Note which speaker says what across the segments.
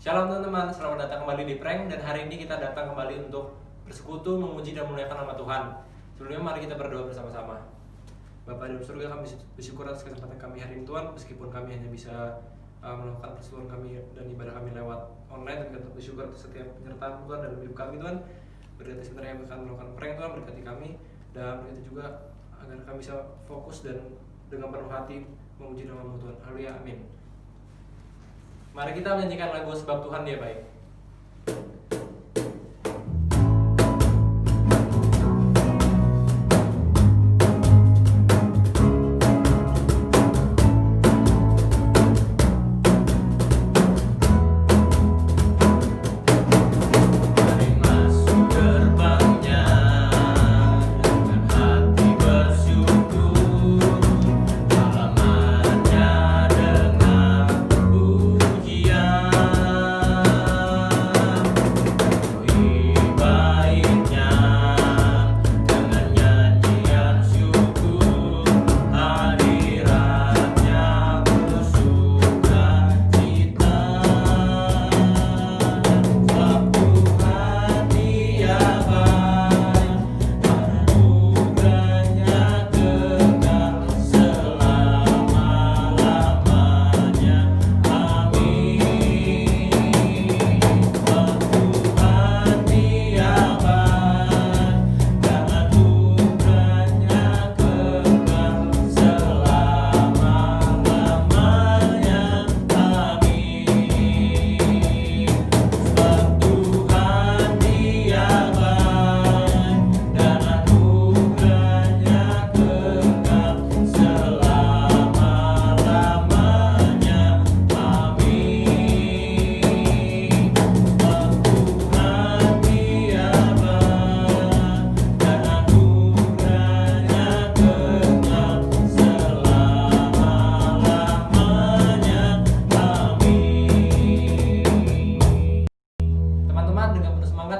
Speaker 1: Shalom teman-teman, selamat datang kembali di Prank. Dan hari ini kita datang kembali untuk bersekutu, memuji dan memuliakan nama Tuhan. Sebelumnya mari kita berdoa bersama-sama. Bapa di surga, kami bersyukur atas kesempatan kami hari ini Tuhan. Meskipun kami hanya bisa melakukan persetujuan kami dan ibadah kami lewat online, tapi kita bersyukur atas setiap penyertaan Tuhan dalam hidup kami Tuhan. Berkati sebenarnya yang akan melakukan prank Tuhan, berkati kami. Dan berkati juga agar kami bisa fokus dan dengan penuh hati memuji nama-Mu Tuhan. Haleluya, amin. Mari kita menyanyikan lagu Sebab Tuhan Dia Baik.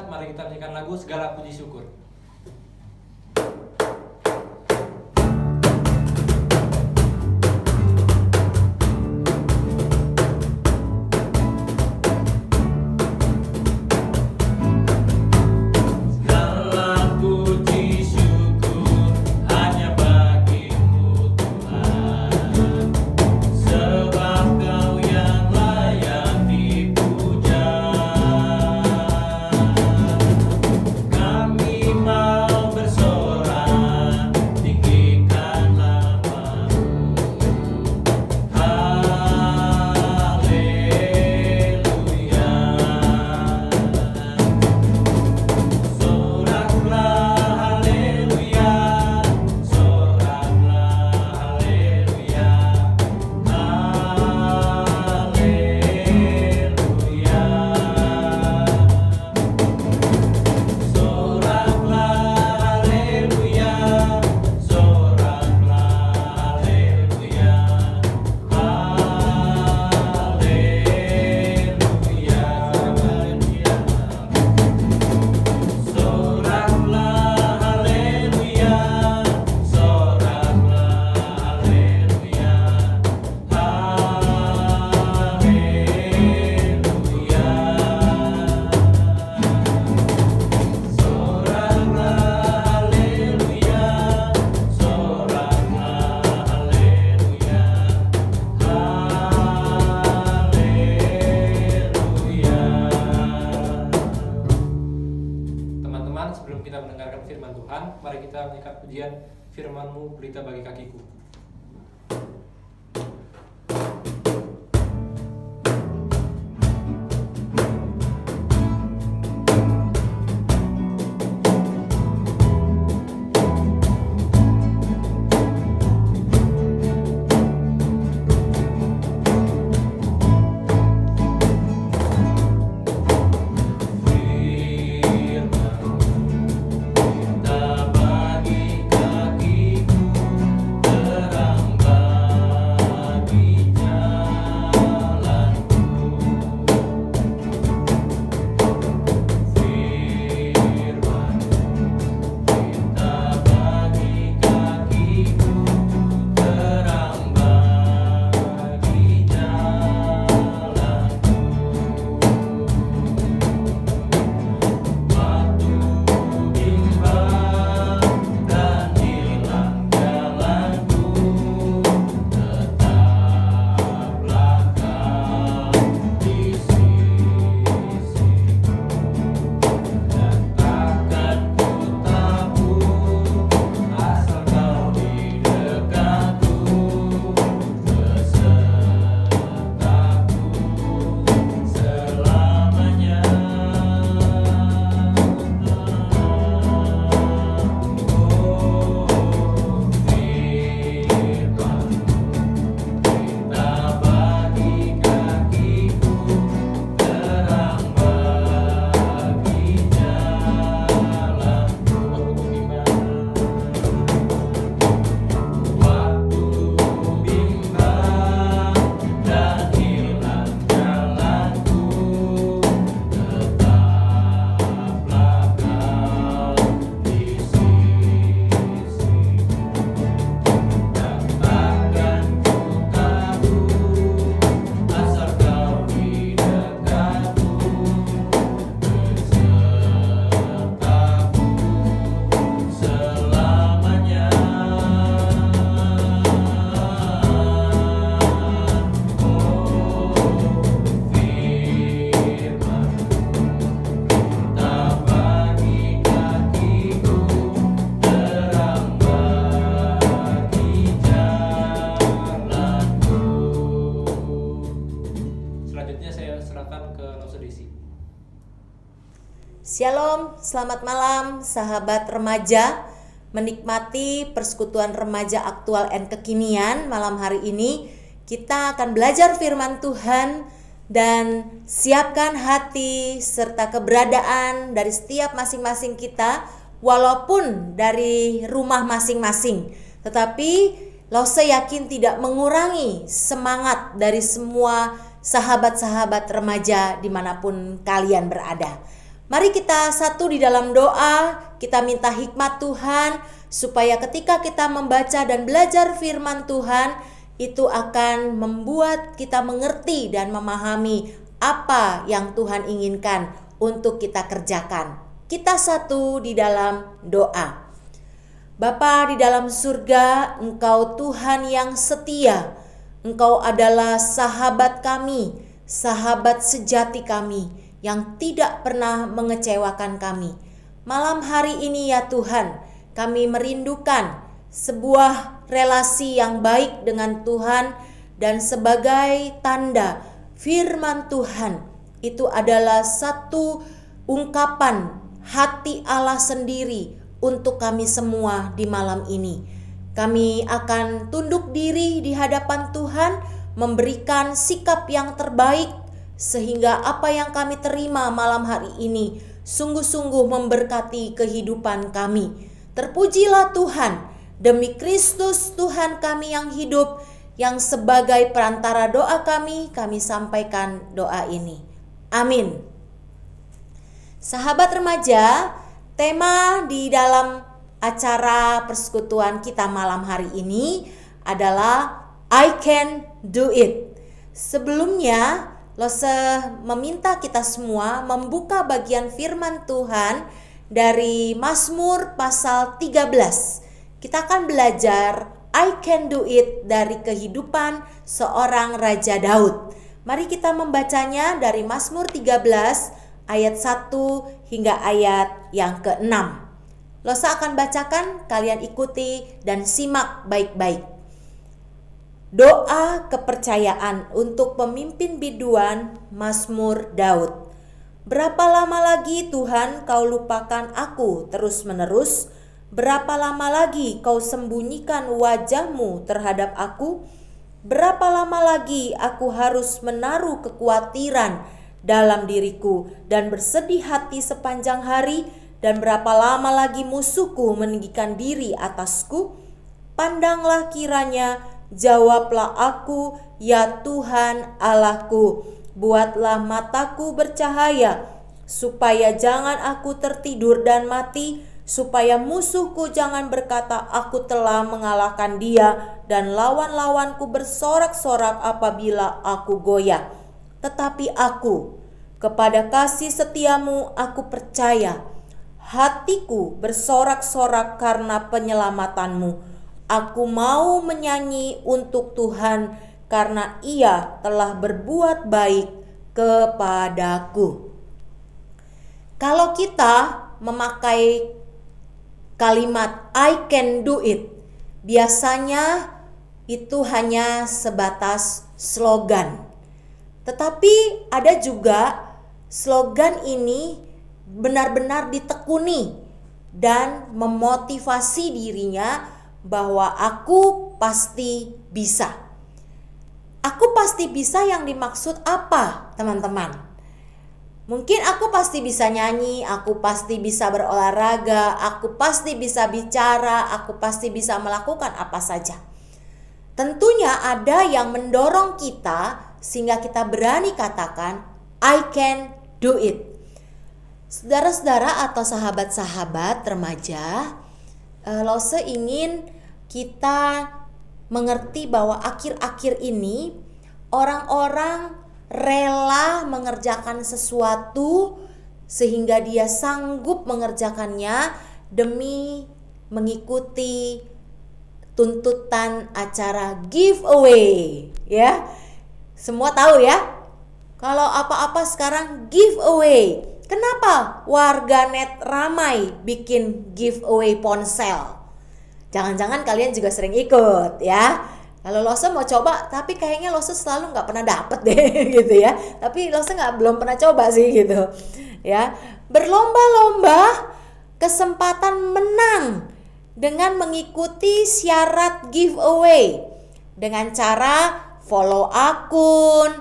Speaker 1: Mari kita nyanyikan lagu Segala Puji Syukur. Sebelum kita mendengarkan firman Tuhan, mari kita menyikat pujian firman-Mu, berita bagi kakiku.
Speaker 2: Bagi kakiku Shalom, selamat malam sahabat remaja. Menikmati persekutuan remaja aktual dan kekinian. Malam hari ini kita akan belajar firman Tuhan dan siapkan hati serta keberadaan dari setiap masing-masing kita, walaupun dari rumah masing-masing. Tetapi Lose yakin tidak mengurangi semangat dari semua sahabat-sahabat remaja dimanapun kalian berada. Mari kita satu di dalam doa, kita minta hikmat Tuhan supaya ketika kita membaca dan belajar firman Tuhan, itu akan membuat kita mengerti dan memahami apa yang Tuhan inginkan untuk kita kerjakan. Kita satu di dalam doa. Bapa di dalam surga, Engkau Tuhan yang setia. Engkau adalah sahabat kami, sahabat sejati kami, yang tidak pernah mengecewakan kami. Malam hari ini ya Tuhan, kami merindukan sebuah relasi yang baik dengan Tuhan, dan sebagai tanda firman Tuhan itu adalah satu ungkapan hati Allah sendiri untuk kami semua di malam ini. Kami akan tunduk diri di hadapan Tuhan, memberikan sikap yang terbaik, sehingga apa yang kami terima malam hari ini sungguh-sungguh memberkati kehidupan kami. Terpujilah Tuhan, demi Kristus Tuhan kami yang hidup, yang sebagai perantara doa kami sampaikan doa ini. Amin. Sahabat remaja, tema di dalam acara persekutuan kita malam hari ini adalah I can do it. Sebelumnya Lose meminta kita semua membuka bagian firman Tuhan dari Mazmur pasal 13. Kita akan belajar I can do it dari kehidupan seorang Raja Daud. Mari kita membacanya dari Mazmur 13 ayat 1 hingga ayat yang ke-6. Lose akan bacakan, kalian ikuti dan simak baik-baik. Doa kepercayaan untuk pemimpin biduan, Mazmur Daud. Berapa lama lagi Tuhan kau lupakan aku terus-menerus? Berapa lama lagi kau sembunyikan wajahmu terhadap aku? Berapa lama lagi aku harus menaruh kekhawatiran dalam diriku dan bersedih hati sepanjang hari? Dan berapa lama lagi musuhku meninggikan diri atasku? Pandanglah kiranya, jawablah aku, ya Tuhan Allahku. Buatlah mataku bercahaya, supaya jangan aku tertidur dan mati, supaya musuhku jangan berkata aku telah mengalahkan dia, dan lawan-lawanku bersorak-sorak apabila aku goyah. Tetapi aku, kepada kasih setiamu aku percaya. Hatiku bersorak-sorak karena penyelamatanmu. Aku mau menyanyi untuk Tuhan karena Ia telah berbuat baik kepadaku. Kalau kita memakai kalimat I can do it, biasanya itu hanya sebatas slogan. Tetapi ada juga slogan ini benar-benar ditekuni dan memotivasi dirinya bahwa aku pasti bisa. Aku pasti bisa yang dimaksud apa, teman-teman? Mungkin aku pasti bisa nyanyi, aku pasti bisa berolahraga, aku pasti bisa bicara, aku pasti bisa melakukan apa saja. Tentunya ada yang mendorong kita sehingga kita berani katakan I can do it. Saudara-saudara atau sahabat-sahabat remaja, Lose ingin kita mengerti bahwa akhir-akhir ini orang-orang rela mengerjakan sesuatu sehingga dia sanggup mengerjakannya demi mengikuti tuntutan acara giveaway, ya. Semua tahu ya, kalau apa-apa sekarang giveaway. Kenapa warganet ramai bikin giveaway ponsel? Jangan-jangan kalian juga sering ikut ya. Kalau Lose mau coba, tapi kayaknya Lose selalu nggak pernah dapet deh gitu ya. Tapi Lose belum pernah coba sih gitu ya. Berlomba-lomba kesempatan menang dengan mengikuti syarat giveaway dengan cara follow akun,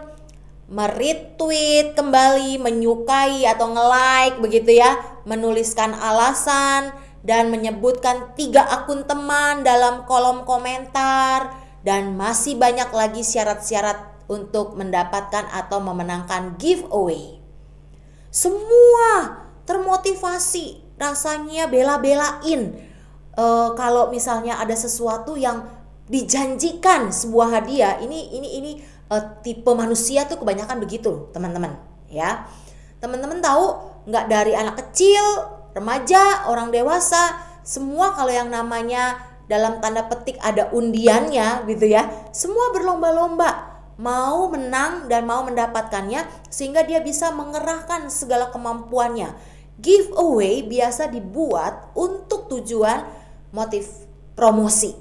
Speaker 2: meretweet kembali, menyukai atau nge-like begitu ya, menuliskan alasan dan menyebutkan 3 akun teman dalam kolom komentar. Dan masih banyak lagi syarat-syarat untuk mendapatkan atau memenangkan giveaway. Semua termotivasi, rasanya bela-belain. Kalau misalnya ada sesuatu yang dijanjikan sebuah hadiah, ini tipe manusia tuh kebanyakan begitu, teman-teman. Ya, teman-teman tahu nggak, dari anak kecil, remaja, orang dewasa, semua kalau yang namanya dalam tanda petik ada undiannya gitu ya, semua berlomba-lomba mau menang dan mau mendapatkannya, sehingga dia bisa mengerahkan segala kemampuannya. Giveaway biasa dibuat untuk tujuan motif promosi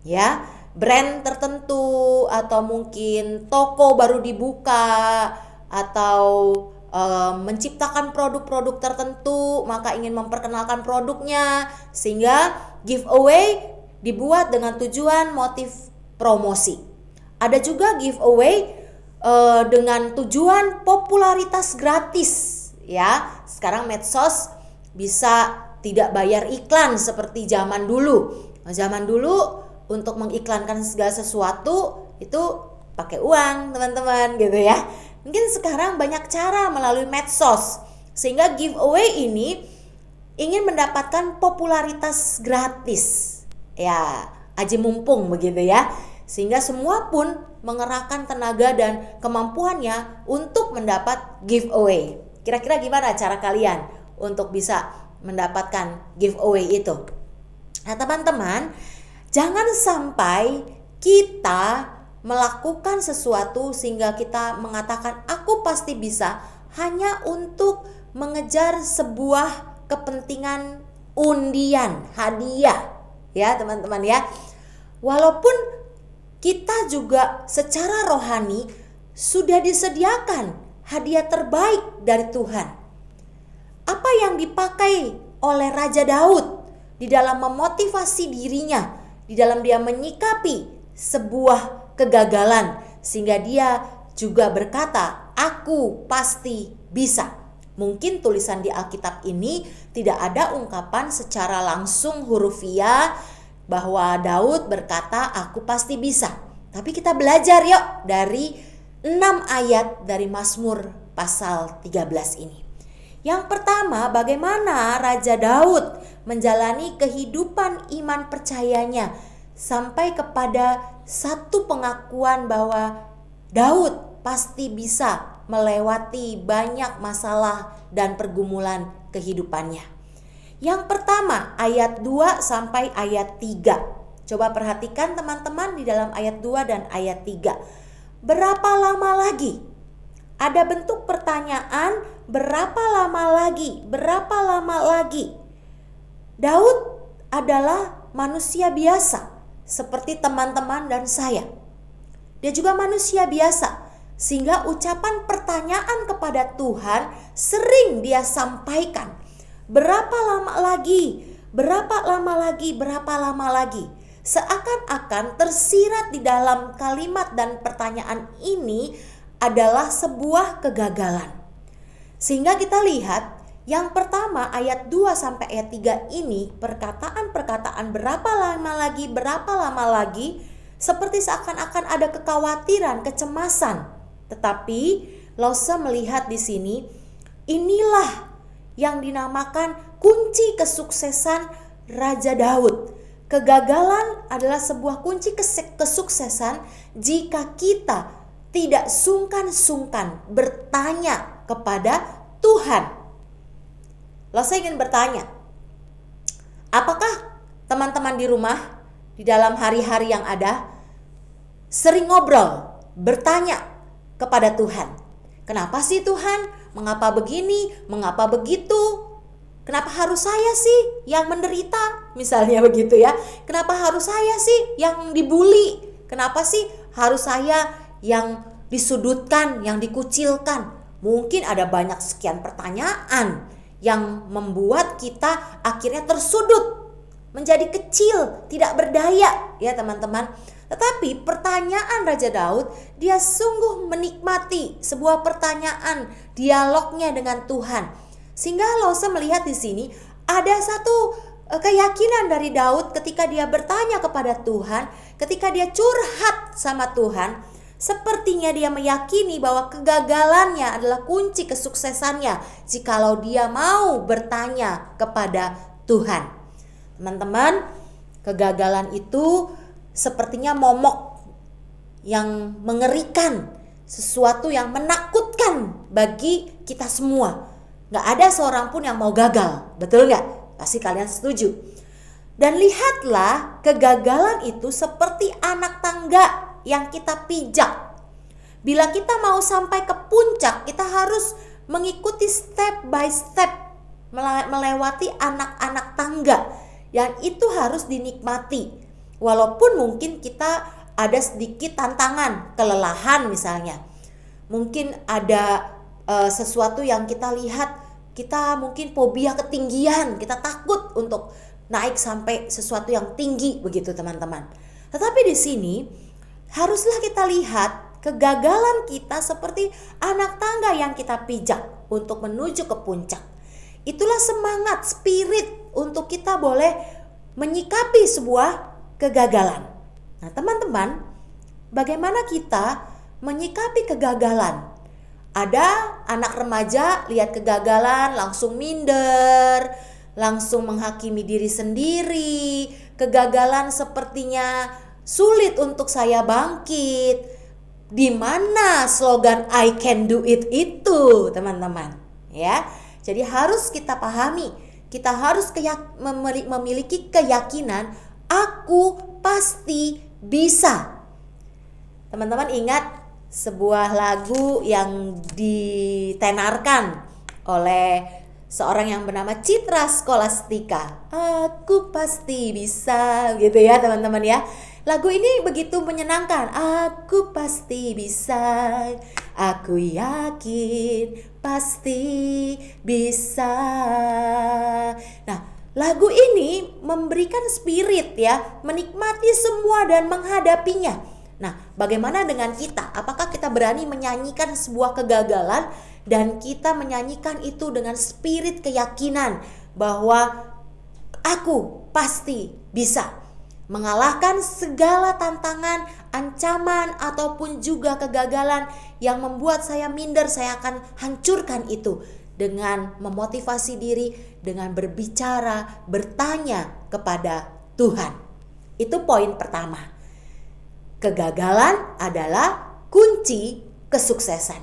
Speaker 2: ya, brand tertentu atau mungkin toko baru dibuka atau menciptakan produk-produk tertentu, maka ingin memperkenalkan produknya, sehingga giveaway dibuat dengan tujuan motif promosi. Ada juga giveaway dengan tujuan popularitas gratis ya. Sekarang medsos bisa tidak bayar iklan seperti zaman dulu. Zaman dulu untuk mengiklankan segala sesuatu itu pakai uang, teman-teman gitu ya. Mungkin sekarang banyak cara melalui medsos, sehingga giveaway ini ingin mendapatkan popularitas gratis. Ya, aji mumpung begitu ya. Sehingga semua pun mengerahkan tenaga dan kemampuannya untuk mendapat giveaway. Kira-kira gimana cara kalian untuk bisa mendapatkan giveaway itu? Nah, teman-teman, jangan sampai kita melakukan sesuatu sehingga kita mengatakan aku pasti bisa hanya untuk mengejar sebuah kepentingan undian, hadiah. Ya teman-teman ya, walaupun kita juga secara rohani sudah disediakan hadiah terbaik dari Tuhan. Apa yang dipakai oleh Raja Daud di dalam memotivasi dirinya, di dalam dia menyikapi sebuah kegagalan, sehingga dia juga berkata, aku pasti bisa. Mungkin tulisan di Alkitab ini tidak ada ungkapan secara langsung hurufiah bahwa Daud berkata aku pasti bisa. Tapi kita belajar yuk dari 6 ayat dari Mazmur pasal 13 ini. Yang pertama, bagaimana Raja Daud menjalani kehidupan iman percayanya sampai kepada satu pengakuan bahwa Daud pasti bisa melewati banyak masalah dan pergumulan kehidupannya. Yang pertama, ayat 2 sampai ayat 3. Coba perhatikan teman-teman di dalam ayat 2 dan ayat 3. Berapa lama lagi? Ada bentuk pertanyaan, berapa lama lagi? Berapa lama lagi? Daud adalah manusia biasa seperti teman-teman dan saya. Dia juga manusia biasa, sehingga ucapan pertanyaan kepada Tuhan sering dia sampaikan. Berapa lama lagi? Berapa lama lagi? Berapa lama lagi? Seakan-akan tersirat di dalam kalimat dan pertanyaan ini adalah sebuah kegagalan. Sehingga kita lihat yang pertama ayat 2 sampai ayat 3 ini, perkataan-perkataan berapa lama lagi, berapa lama lagi, seperti seakan-akan ada kekhawatiran, kecemasan. Tetapi Lose melihat di sini, inilah yang dinamakan kunci kesuksesan Raja Daud. Kegagalan adalah sebuah kunci kesuksesan jika kita tidak sungkan-sungkan bertanya kepada Tuhan. Lose ingin bertanya, apakah teman-teman di rumah di dalam hari-hari yang ada sering ngobrol, bertanya kepada Tuhan? Kenapa sih Tuhan? Mengapa begini? Mengapa begitu? Kenapa harus saya sih yang menderita? Misalnya begitu ya. Kenapa harus saya sih yang dibully? Kenapa sih harus saya yang disudutkan, yang dikucilkan? Mungkin ada banyak sekian pertanyaan yang membuat kita akhirnya tersudut, menjadi kecil, tidak berdaya ya teman-teman. Tetapi pertanyaan Raja Daud, dia sungguh menikmati sebuah pertanyaan, dialognya dengan Tuhan. Sehingga Lause melihat di sini ada satu keyakinan dari Daud ketika dia bertanya kepada Tuhan, ketika dia curhat sama Tuhan. Sepertinya dia meyakini bahwa kegagalannya adalah kunci kesuksesannya jikalau dia mau bertanya kepada Tuhan. Teman-teman, kegagalan itu sepertinya momok yang mengerikan, sesuatu yang menakutkan bagi kita semua. Gak ada seorang pun yang mau gagal, betul gak? Pasti kalian setuju. Dan lihatlah, kegagalan itu seperti anak tangga yang kita pijak. Bila kita mau sampai ke puncak, kita harus mengikuti step by step, melewati anak-anak tangga yang itu harus dinikmati. Walaupun mungkin kita ada sedikit tantangan, kelelahan misalnya. Mungkin ada sesuatu yang kita lihat, kita mungkin fobia ketinggian, kita takut untuk naik sampai sesuatu yang tinggi begitu teman-teman. Tetapi di sini haruslah kita lihat kegagalan kita seperti anak tangga yang kita pijak untuk menuju ke puncak. Itulah semangat, spirit untuk kita boleh menyikapi sebuah kegagalan. Nah teman-teman, bagaimana kita menyikapi kegagalan? Ada anak remaja lihat kegagalan langsung minder, langsung menghakimi diri sendiri. Kegagalan sepertinya sulit untuk saya bangkit. Di mana slogan I can do it itu, teman-teman? Ya. Jadi harus kita pahami, kita harus memiliki keyakinan aku pasti bisa. Teman-teman ingat sebuah lagu yang ditenarkan oleh seorang yang bernama Citra Scholastika. Aku pasti bisa, gitu ya teman-teman ya. Lagu ini begitu menyenangkan. Aku pasti bisa, aku yakin pasti bisa. Nah, lagu ini memberikan spirit ya, menikmati semua dan menghadapinya. Nah, bagaimana dengan kita? Apakah kita berani menyanyikan sebuah kegagalan dan kita menyanyikan itu dengan spirit keyakinan bahwa aku pasti bisa mengalahkan segala tantangan, ancaman ataupun juga kegagalan yang membuat saya minder? Saya akan hancurkan itu dengan memotivasi diri, dengan berbicara, bertanya kepada Tuhan. Itu poin pertama. Kegagalan adalah kunci kesuksesan.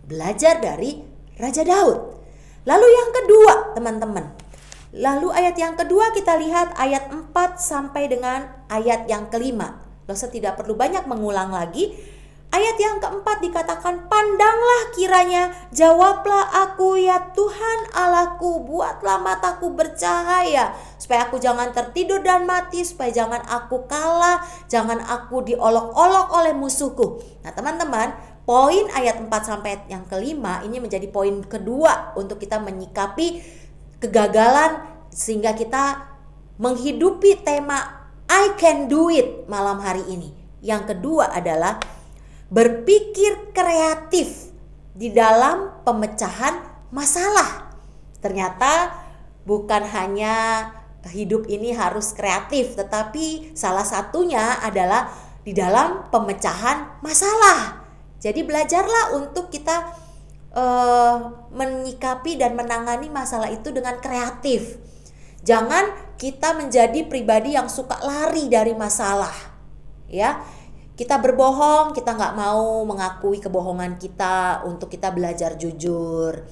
Speaker 2: Belajar dari Raja Daud. Lalu yang kedua, teman-teman. Lalu ayat yang kedua kita lihat ayat 4 sampai dengan ayat yang kelima. Dosa tidak perlu banyak mengulang lagi. Ayat yang keempat dikatakan, pandanglah kiranya, jawablah aku ya Tuhan Allahku, buatlah mataku bercahaya, supaya aku jangan tertidur dan mati, supaya jangan aku kalah, jangan aku diolok-olok oleh musuhku. Nah teman-teman, poin ayat 4 sampai yang kelima ini menjadi poin kedua untuk kita menyikapi kegagalan, sehingga kita menghidupi tema I can do it malam hari ini. Yang kedua adalah berpikir kreatif di dalam pemecahan masalah. Ternyata bukan hanya hidup ini harus kreatif, tetapi salah satunya adalah di dalam pemecahan masalah. Jadi belajarlah untuk kita menyikapi dan menangani masalah itu dengan kreatif. Jangan kita menjadi pribadi yang suka lari dari masalah. Ya, kita berbohong, kita nggak mau mengakui kebohongan kita untuk kita belajar jujur.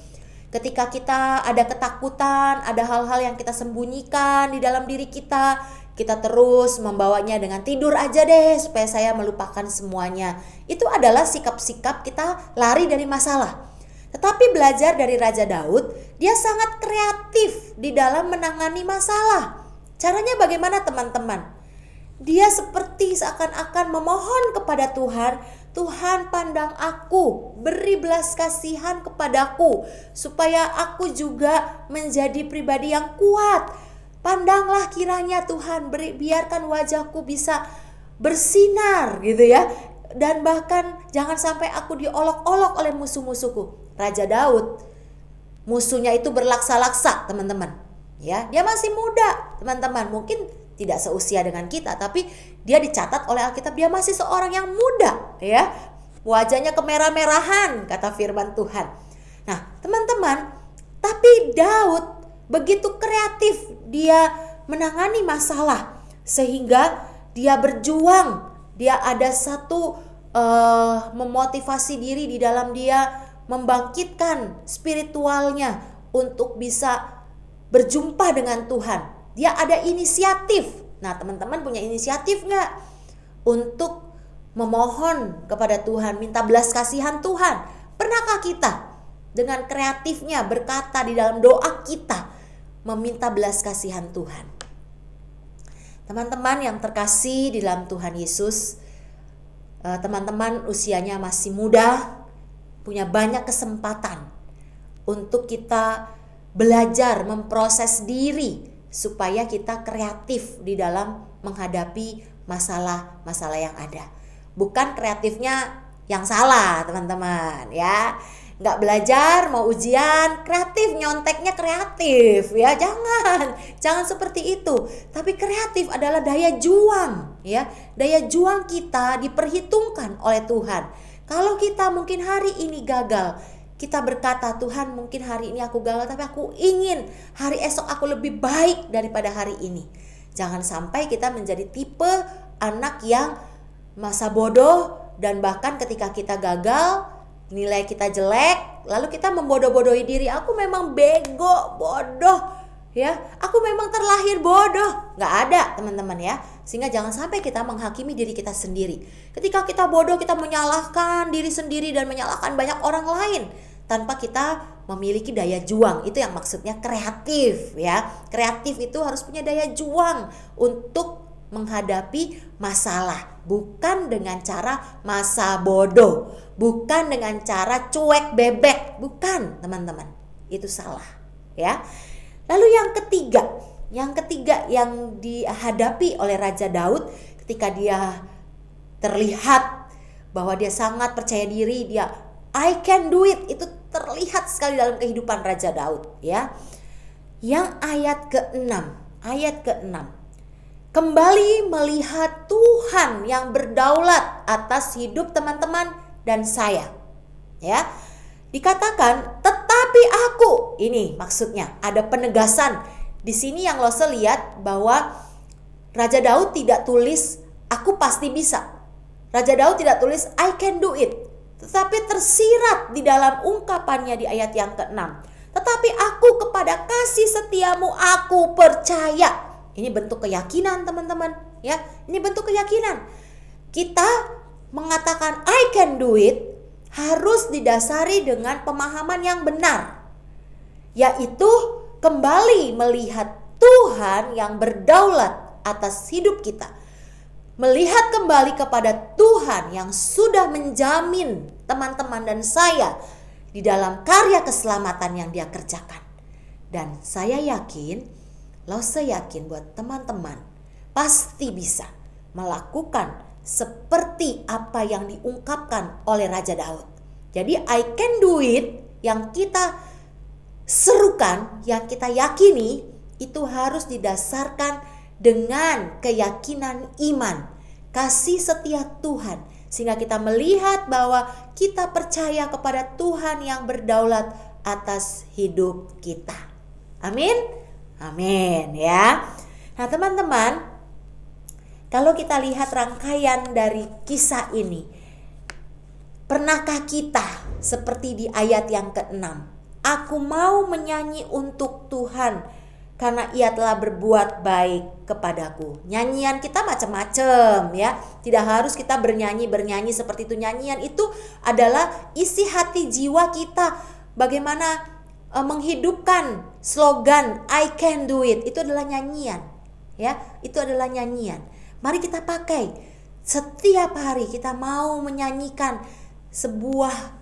Speaker 2: Ketika kita ada ketakutan, ada hal-hal yang kita sembunyikan di dalam diri kita, kita terus membawanya dengan tidur aja deh supaya saya melupakan semuanya. Itu adalah sikap-sikap kita lari dari masalah. Tetapi belajar dari Raja Daud, dia sangat kreatif di dalam menangani masalah. Caranya bagaimana teman-teman? Dia seperti seakan-akan memohon kepada Tuhan, Tuhan pandang aku, beri belas kasihan kepadaku, supaya aku juga menjadi pribadi yang kuat. Pandanglah kiranya Tuhan, biarkan wajahku bisa bersinar gitu ya. Dan bahkan jangan sampai aku diolok-olok oleh musuh-musuhku. Raja Daud, musuhnya itu berlaksa-laksa teman-teman. Ya, dia masih muda teman-teman, mungkin tidak seusia dengan kita, tapi dia dicatat oleh Alkitab dia masih seorang yang muda ya. Wajahnya kemerah-merahan kata firman Tuhan. Nah teman-teman, tapi Daud begitu kreatif dia menangani masalah, sehingga dia berjuang, dia ada satu memotivasi diri di dalam dia, membangkitkan spiritualnya untuk bisa berjumpa dengan Tuhan. Dia ada inisiatif. Nah teman-teman punya inisiatif gak untuk memohon kepada Tuhan, minta belas kasihan Tuhan? Pernahkah kita dengan kreatifnya berkata di dalam doa kita meminta belas kasihan Tuhan? Teman-teman yang terkasih di dalam Tuhan Yesus, teman-teman usianya masih muda, punya banyak kesempatan untuk kita belajar memproses diri supaya kita kreatif di dalam menghadapi masalah-masalah yang ada. Bukan kreatifnya yang salah teman-teman ya. Nggak belajar mau ujian kreatif, nyonteknya kreatif ya. Jangan seperti itu. Tapi kreatif adalah daya juang ya. Daya juang kita diperhitungkan oleh Tuhan. Kalau kita mungkin hari ini gagal, kita berkata, Tuhan mungkin hari ini aku gagal, tapi aku ingin hari esok aku lebih baik daripada hari ini. Jangan sampai kita menjadi tipe anak yang masa bodoh, dan bahkan ketika kita gagal, nilai kita jelek, lalu kita membodoh-bodohi diri. Aku memang bego, bodoh ya. Aku memang terlahir bodoh. Gak ada teman-teman ya. Sehingga jangan sampai kita menghakimi diri kita sendiri. Ketika kita bodoh, kita menyalahkan diri sendiri dan menyalahkan banyak orang lain tanpa kita memiliki daya juang. Itu yang maksudnya kreatif ya. Kreatif itu harus punya daya juang untuk menghadapi masalah, bukan dengan cara masa bodoh, bukan dengan cara cuek bebek, bukan teman-teman. Itu salah ya. Lalu yang ketiga yang dihadapi oleh Raja Daud ketika dia terlihat bahwa dia sangat percaya diri, dia I can do it, itu terlihat sekali dalam kehidupan Raja Daud ya. Yang ayat ke-6, kembali melihat Tuhan yang berdaulat atas hidup teman-teman dan saya ya. Dikatakan tetapi aku, ini maksudnya ada penegasan di sini yang Lose lihat bahwa Raja Daud tidak tulis aku pasti bisa. Raja Daud tidak tulis I can do it, tetapi tersirat di dalam ungkapannya di ayat yang ke-6. Tetapi aku kepada kasih setiamu aku percaya. Ini bentuk keyakinan teman-teman ya. Ini bentuk keyakinan. Kita mengatakan I can do it harus didasari dengan pemahaman yang benar, yaitu kembali melihat Tuhan yang berdaulat atas hidup kita. Melihat kembali kepada Tuhan yang sudah menjamin teman-teman dan saya di dalam karya keselamatan yang dia kerjakan. Dan saya yakin, Lose yakin buat teman-teman pasti bisa melakukan seperti apa yang diungkapkan oleh Raja Daud. Jadi I can do it yang kita serukan, yang kita yakini itu harus didasarkan dengan keyakinan iman, kasih setia Tuhan, sehingga kita melihat bahwa kita percaya kepada Tuhan yang berdaulat atas hidup kita. Amin. Amin ya. Nah teman-teman, kalau kita lihat rangkaian dari kisah ini, pernahkah kita seperti di ayat yang ke-6, aku mau menyanyi untuk Tuhan karena ia telah berbuat baik kepadaku. Nyanyian kita macam-macam ya. Tidak harus kita bernyanyi seperti itu. Nyanyian itu adalah isi hati jiwa kita. Bagaimana menghidupkan slogan I can do it. Itu adalah nyanyian ya. Itu adalah nyanyian. Mari kita pakai setiap hari, kita mau menyanyikan sebuah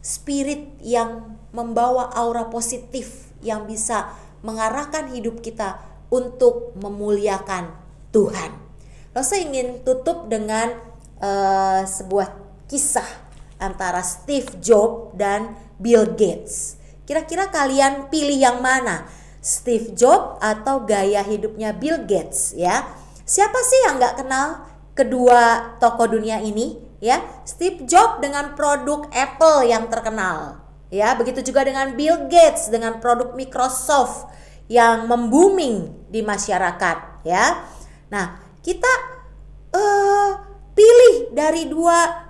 Speaker 2: spirit yang membawa aura positif yang bisa mengarahkan hidup kita untuk memuliakan Tuhan. Lalu saya ingin tutup dengan sebuah kisah antara Steve Jobs dan Bill Gates. Kira-kira kalian pilih yang mana? Steve Jobs atau gaya hidupnya Bill Gates ya? Siapa sih yang gak kenal kedua tokoh dunia ini ya? Steve Jobs dengan produk Apple yang terkenal ya, begitu juga dengan Bill Gates dengan produk Microsoft yang membuming di masyarakat ya. Nah, kita pilih dari dua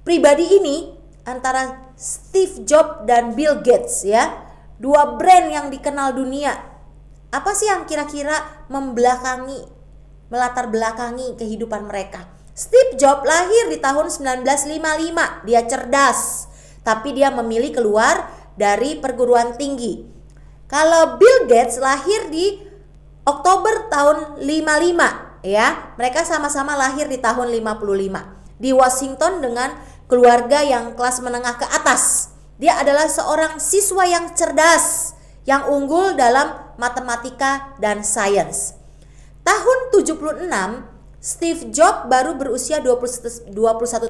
Speaker 2: pribadi ini antara Steve Jobs dan Bill Gates ya, dua brand yang dikenal dunia. Apa sih yang kira-kira melatar belakangi kehidupan mereka? Steve Jobs lahir di tahun 1955. Dia cerdas, tapi dia memilih keluar dari perguruan tinggi. Kalau Bill Gates lahir di Oktober tahun 55 ya. Mereka sama-sama lahir di tahun 55 di Washington dengan keluarga yang kelas menengah ke atas. Dia adalah seorang siswa yang cerdas, yang unggul dalam matematika dan sains. Tahun 76, Steve Jobs baru berusia 21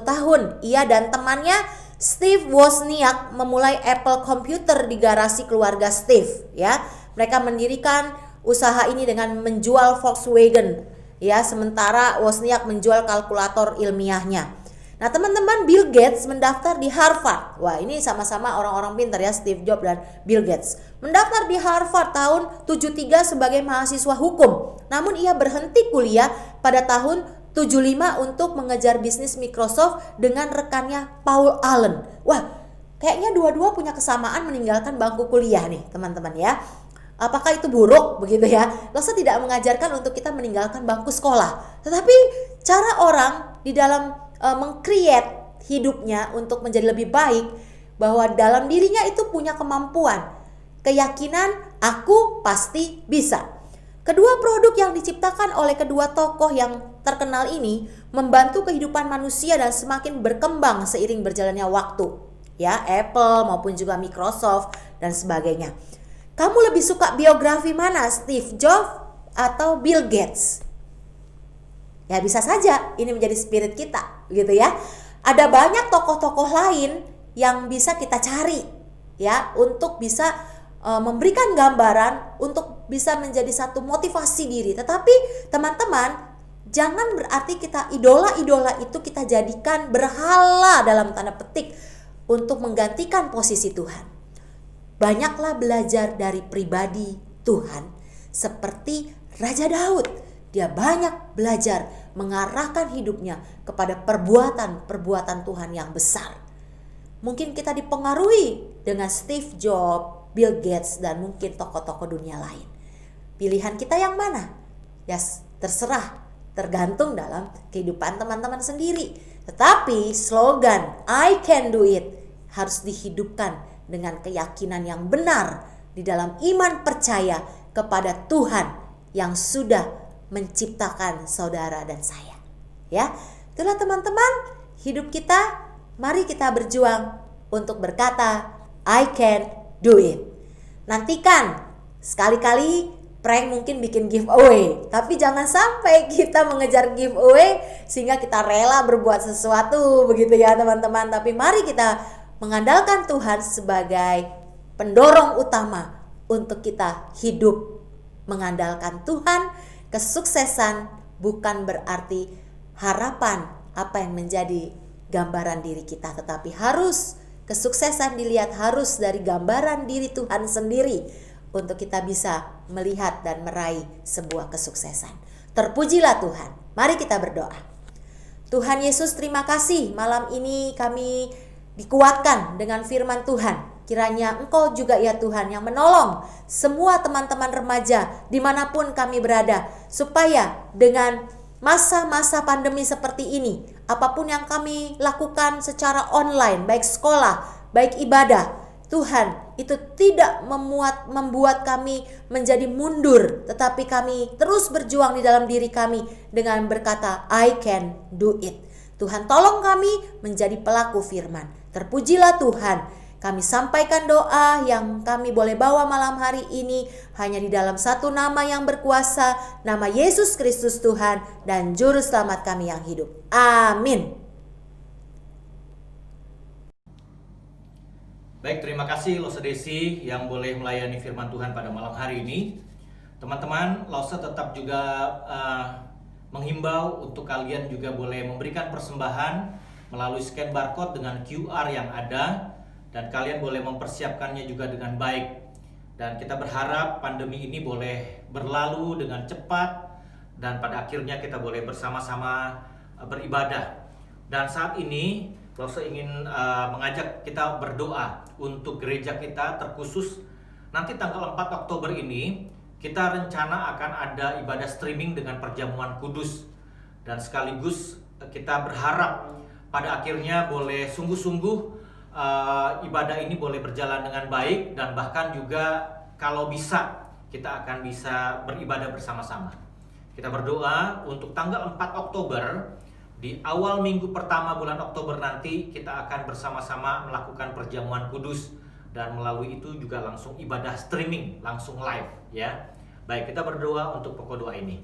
Speaker 2: tahun. Ia dan temannya Steve Wozniak memulai Apple Computer di garasi keluarga Steve ya. Mereka mendirikan usaha ini dengan menjual Volkswagen ya, sementara Wozniak menjual kalkulator ilmiahnya. Nah, teman-teman, Bill Gates mendaftar di Harvard. Wah, ini sama-sama orang-orang pintar ya, Steve Jobs dan Bill Gates. Mendaftar di Harvard tahun 73 sebagai mahasiswa hukum. Namun ia berhenti kuliah pada tahun 75 untuk mengejar bisnis Microsoft dengan rekannya Paul Allen. Wah, kayaknya dua-dua punya kesamaan meninggalkan bangku kuliah nih, teman-teman ya. Apakah itu buruk begitu ya? Saya tidak mengajarkan untuk kita meninggalkan bangku sekolah. Tetapi cara orang di dalam meng-create hidupnya untuk menjadi lebih baik, bahwa dalam dirinya itu punya kemampuan, keyakinan, aku pasti bisa. Kedua produk yang diciptakan oleh kedua tokoh yang terkenal ini membantu kehidupan manusia dan semakin berkembang seiring berjalannya waktu ya, Apple maupun juga Microsoft dan sebagainya. Kamu lebih suka biografi mana, Steve Jobs atau Bill Gates? Ya, bisa saja ini menjadi spirit kita gitu ya. Ada banyak tokoh-tokoh lain yang bisa kita cari ya, untuk bisa memberikan gambaran, untuk bisa menjadi satu motivasi diri. Tetapi teman-teman, jangan berarti kita idola-idola itu kita jadikan berhala dalam tanda petik untuk menggantikan posisi Tuhan. Banyaklah belajar dari pribadi Tuhan seperti Raja Daud. Dia banyak belajar mengarahkan hidupnya kepada perbuatan-perbuatan Tuhan yang besar. Mungkin kita dipengaruhi dengan Steve Jobs, Bill Gates, dan mungkin tokoh-tokoh dunia lain. Pilihan kita yang mana? Ya, terserah, tergantung dalam kehidupan teman-teman sendiri. Tetapi slogan I can do it harus dihidupkan dengan keyakinan yang benar di dalam iman percaya kepada Tuhan yang sudah menciptakan saudara dan saya. Ya, itulah teman-teman, hidup kita, mari kita berjuang untuk berkata I can do it. Nantikan sekali-kali prank mungkin bikin giveaway, tapi jangan sampai kita mengejar giveaway sehingga kita rela berbuat sesuatu begitu ya teman-teman. Tapi mari kita mengandalkan Tuhan sebagai pendorong utama untuk kita hidup mengandalkan Tuhan. Kesuksesan bukan berarti harapan apa yang menjadi gambaran diri kita, tetapi harus kesuksesan dilihat harus dari gambaran diri Tuhan sendiri untuk kita bisa melihat dan meraih sebuah kesuksesan. Terpujilah Tuhan. Mari kita berdoa. Tuhan Yesus, terima kasih malam ini kami dikuatkan dengan firman Tuhan. Kiranya Engkau juga ya Tuhan yang menolong semua teman-teman remaja dimanapun kami berada, supaya dengan masa-masa pandemi seperti ini, apapun yang kami lakukan secara online, baik sekolah, baik ibadah, Tuhan, itu tidak membuat kami menjadi mundur, tetapi kami terus berjuang di dalam diri kami dengan berkata, I can do it. Tuhan tolong kami menjadi pelaku firman. Terpujilah Tuhan. Kami sampaikan doa yang kami boleh bawa malam hari ini hanya di dalam satu nama yang berkuasa, nama Yesus Kristus Tuhan dan Juru Selamat kami yang hidup. Amin.
Speaker 3: Baik, terima kasih Lose Desi yang boleh melayani firman Tuhan pada malam hari ini. Teman-teman, Lose tetap juga menghimbau untuk kalian juga boleh memberikan persembahan melalui scan barcode dengan QR yang ada, dan kalian boleh mempersiapkannya juga dengan baik. Dan kita berharap pandemi ini boleh berlalu dengan cepat dan pada akhirnya kita boleh bersama-sama beribadah. Dan saat ini Lose ingin mengajak kita berdoa untuk gereja kita, terkhusus nanti tanggal 4 Oktober ini kita rencana akan ada ibadah streaming dengan perjamuan kudus. Dan sekaligus kita berharap pada akhirnya boleh sungguh-sungguh ibadah ini boleh berjalan dengan baik, dan bahkan juga kalau bisa kita akan bisa beribadah bersama-sama. Kita berdoa untuk tanggal 4 Oktober. Di awal minggu pertama bulan Oktober nanti kita akan bersama-sama melakukan perjamuan kudus, dan melalui itu juga langsung ibadah streaming, langsung live ya. Baik, kita berdoa untuk pokok doa ini.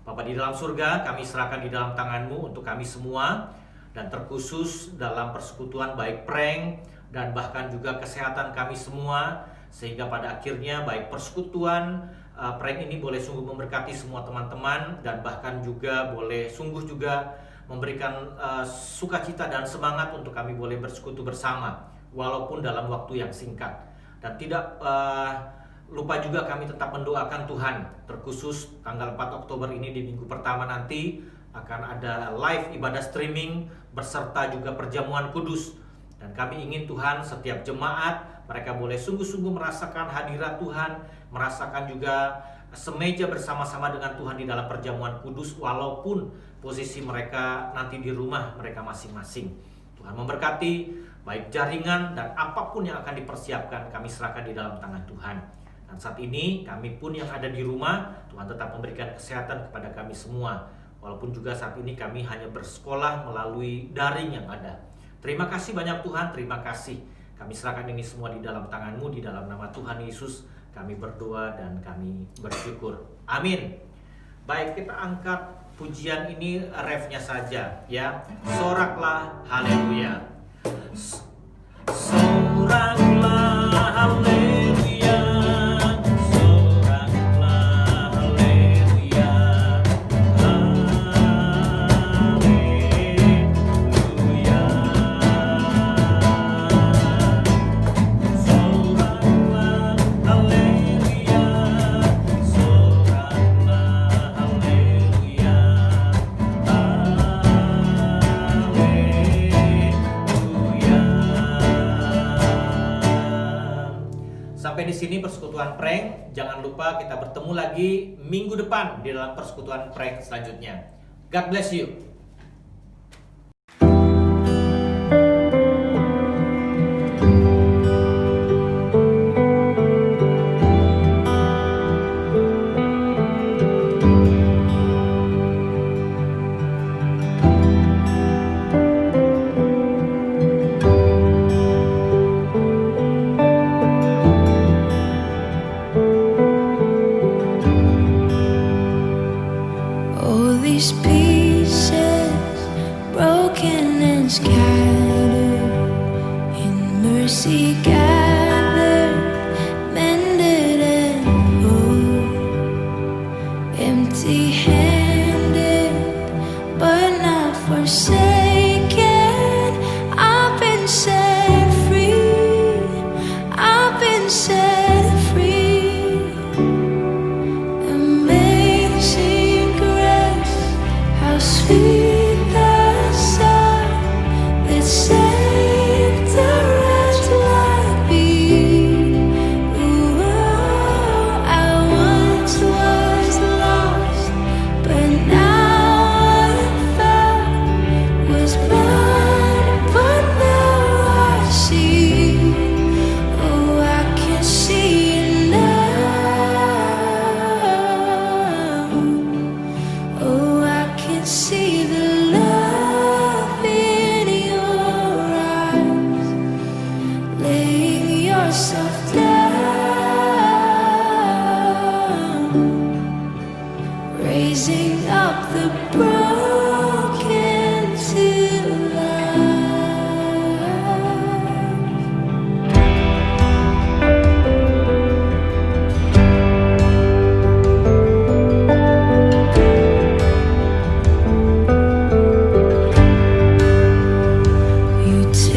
Speaker 3: Bapa di dalam surga, kami serahkan di dalam tangan-Mu untuk kami semua, dan terkhusus dalam persekutuan baik prank dan bahkan juga kesehatan kami semua, sehingga pada akhirnya baik persekutuan prank ini boleh sungguh memberkati semua teman-teman, dan bahkan juga boleh sungguh juga memberikan sukacita dan semangat untuk kami boleh bersekutu bersama walaupun dalam waktu yang singkat. Dan tidak lupa juga kami tetap mendoakan Tuhan, terkhusus tanggal 4 Oktober ini di minggu pertama nanti akan ada live ibadah streaming beserta juga perjamuan kudus. Dan kami ingin Tuhan setiap jemaat mereka boleh sungguh-sungguh merasakan hadirat Tuhan, merasakan juga semeja bersama-sama dengan Tuhan di dalam perjamuan kudus walaupun posisi mereka nanti di rumah mereka masing-masing. Tuhan memberkati baik jaringan dan apapun yang akan dipersiapkan, kami serahkan di dalam tangan Tuhan. Dan saat ini kami pun yang ada di rumah, Tuhan tetap memberikan kesehatan kepada kami semua, walaupun juga saat ini kami hanya bersekolah melalui daring yang ada. Terima kasih banyak Tuhan, terima kasih. Kami serahkan ini semua di dalam tangan-Mu, di dalam nama Tuhan Yesus kami berdoa dan kami bersyukur. Amin. Baik, kita angkat pujian ini refnya saja ya. Soraklah haleluya. Soraklah haleluya. Soraklah haleluya. Haleluya. Soraklah haleluya. Soraklah haleluya. Sampai di sini persekutuan prank. Jangan lupa kita bertemu lagi minggu depan di dalam persekutuan prank selanjutnya. God bless you.
Speaker 4: All these pieces broken and scattered, in mercy gathered, mended and whole, empty-handed but not forsaken. I've been set free, I've been set free. Amazing grace, how sweet the sound that saved a wretch like me. Ooh, I once was lost, but now I'm found. Was blind, but now I see. Oh, I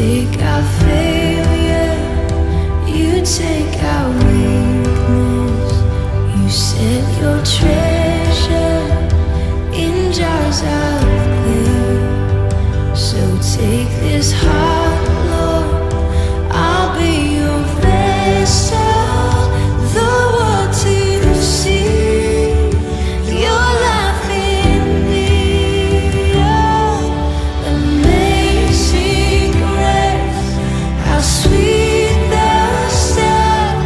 Speaker 4: take our failure, you take our weakness. You set your treasure in jars of clay. So take this heart, Lord, I'll be your vessel, the world to see your life in me. Oh, amazing grace, how sweet the sound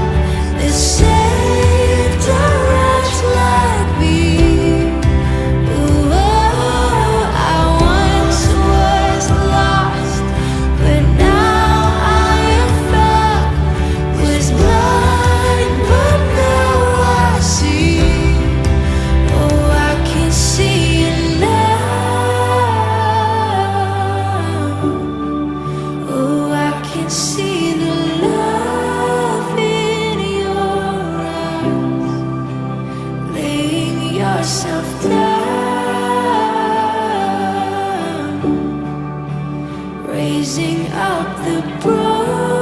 Speaker 4: that saved a wretch like me. Oh, I once was lost, but now I am found. Was blind, but now I see. Oh, I can see it now. Oh, I can see the love in your eyes, laying yourself down, raising up the broken.